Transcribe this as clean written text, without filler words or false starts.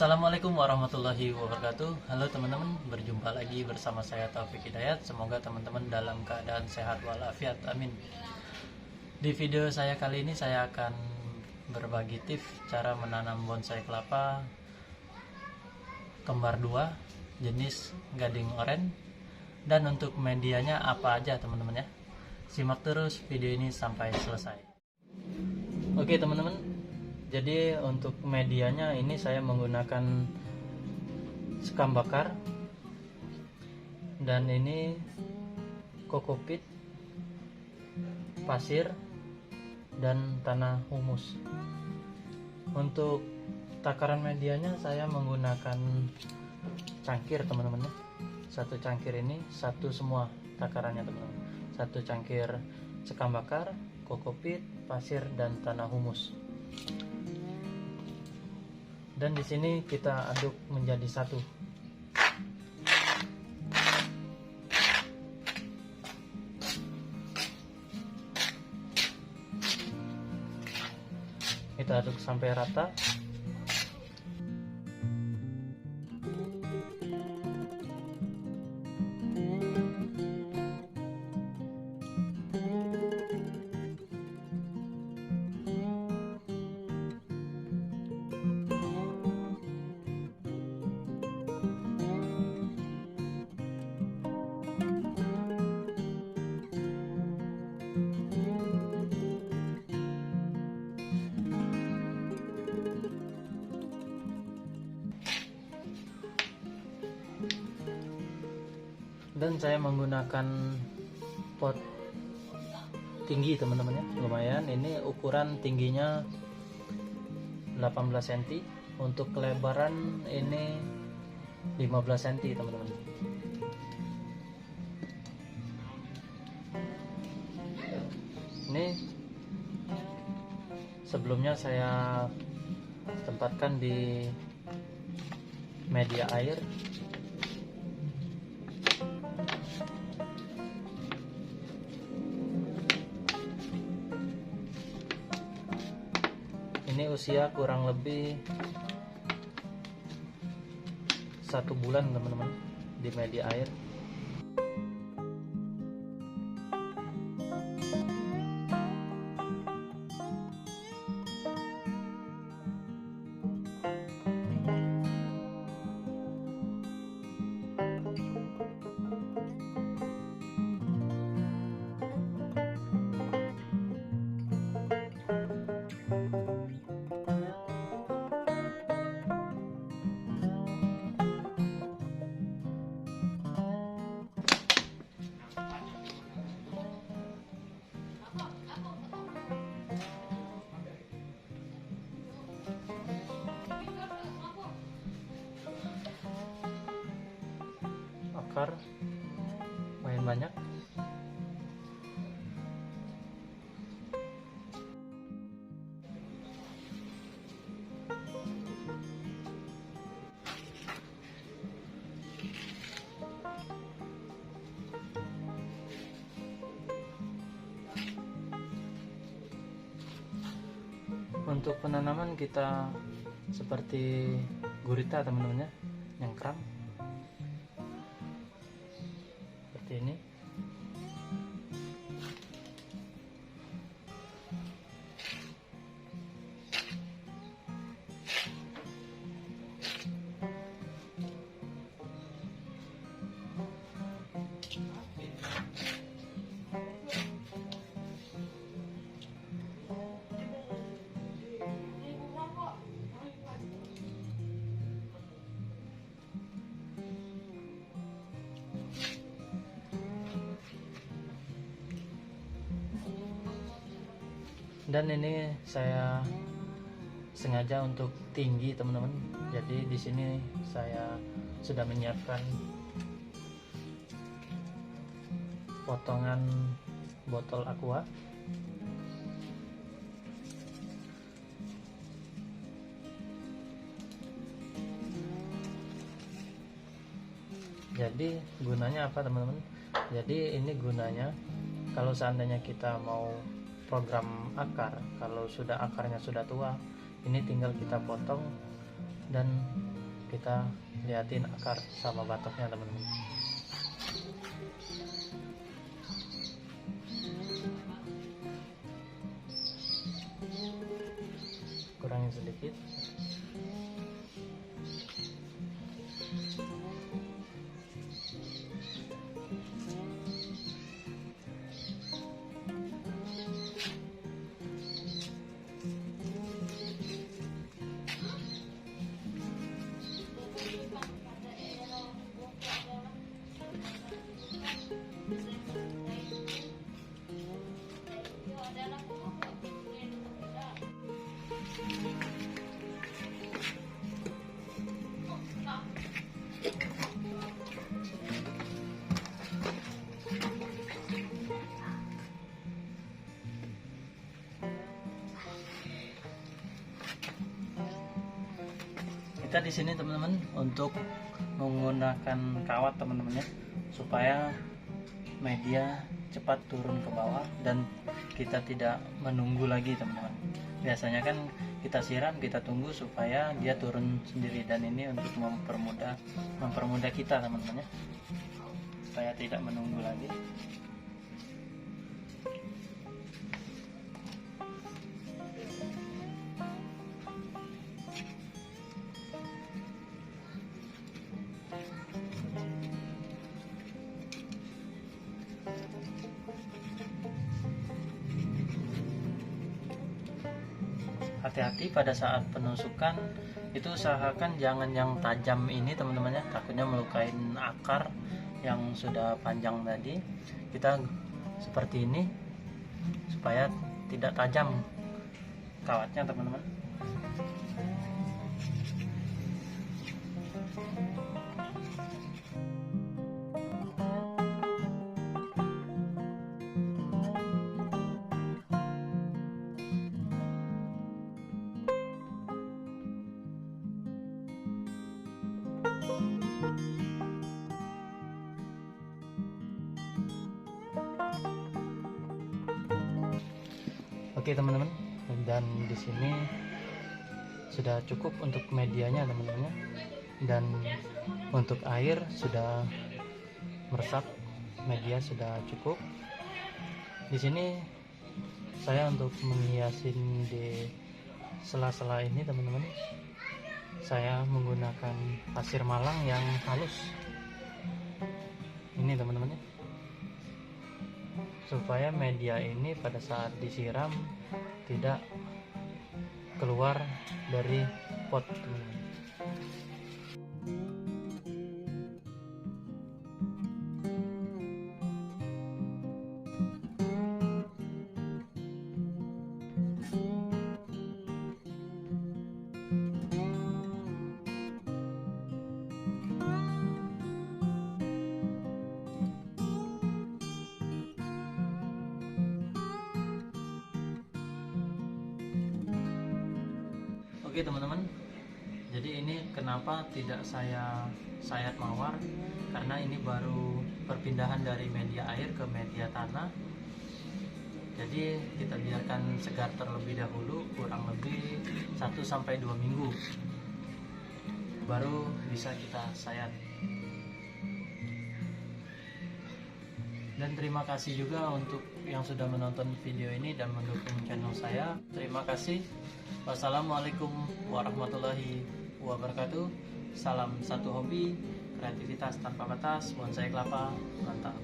Assalamualaikum warahmatullahi wabarakatuh. Halo teman-teman, berjumpa lagi bersama saya Taufik Hidayat. Semoga teman-teman dalam keadaan sehat walafiat, amin. Di video saya kali ini saya akan berbagi tips cara menanam bonsai kelapa kembar 2 jenis gading oren, dan untuk medianya apa aja teman-teman ya. Simak terus video ini sampai selesai. Oke teman-teman, jadi untuk medianya ini saya menggunakan sekam bakar, dan ini kokopit, pasir, dan tanah humus. Untuk takaran medianya saya menggunakan cangkir teman-teman ya. Satu cangkir ini satu semua takarannya teman-teman. Satu cangkir sekam bakar, kokopit, pasir, dan tanah humus. Dan di sini kita aduk menjadi satu. Kita aduk sampai rata. Dan saya menggunakan pot tinggi teman-teman ya, lumayan. Ini ukuran tingginya 18 cm, untuk kelebaran ini 15 cm teman-teman. Ini sebelumnya saya tempatkan di media air. Ini usia kurang lebih 1 bulan teman-teman di media air. Akar main banyak. Untuk penanaman kita seperti gurita teman-teman ya, yang kram seperti ini. Dan ini saya sengaja untuk tinggi teman-teman. Jadi di sini saya sudah menyiapkan potongan botol aqua. Jadi gunanya apa teman-teman? Jadi ini gunanya kalau seandainya kita mau program akar, kalau sudah akarnya sudah tua, ini tinggal kita potong dan kita liatin akar sama batoknya teman-teman. Kurangin sedikit. Kita di sini teman-teman untuk menggunakan kawat teman-teman ya, supaya media cepat turun ke bawah dan kita tidak menunggu lagi teman-teman. Biasanya kan kita siram, kita tunggu supaya dia turun sendiri, dan ini untuk mempermudah kita teman-teman ya, supaya tidak menunggu lagi. Hati-hati pada saat penusukan, itu usahakan jangan yang tajam ini teman-teman ya, takutnya melukai akar yang sudah panjang tadi. Kita seperti ini supaya tidak tajam kawatnya teman-teman. Oke teman-teman, dan di sini sudah cukup untuk medianya teman-teman ya. Dan untuk air sudah meresap, media sudah cukup. Di sini saya untuk menghiasin di sela-sela ini teman-teman, saya menggunakan pasir malang yang halus ini teman-teman ya, supaya media ini pada saat disiram tidak keluar dari pot teman-teman. Oke teman-teman, jadi ini kenapa tidak saya sayat mawar, karena ini baru perpindahan dari media air ke media tanah. Jadi kita biarkan segar terlebih dahulu, kurang lebih 1-2 minggu, baru bisa kita sayat. Dan terima kasih juga untuk yang sudah menonton video ini dan mendukung channel saya. Terima kasih. Wassalamualaikum warahmatullahi wabarakatuh. Salam satu hobi, kreativitas tanpa batas, bonsai kelapa, mantap.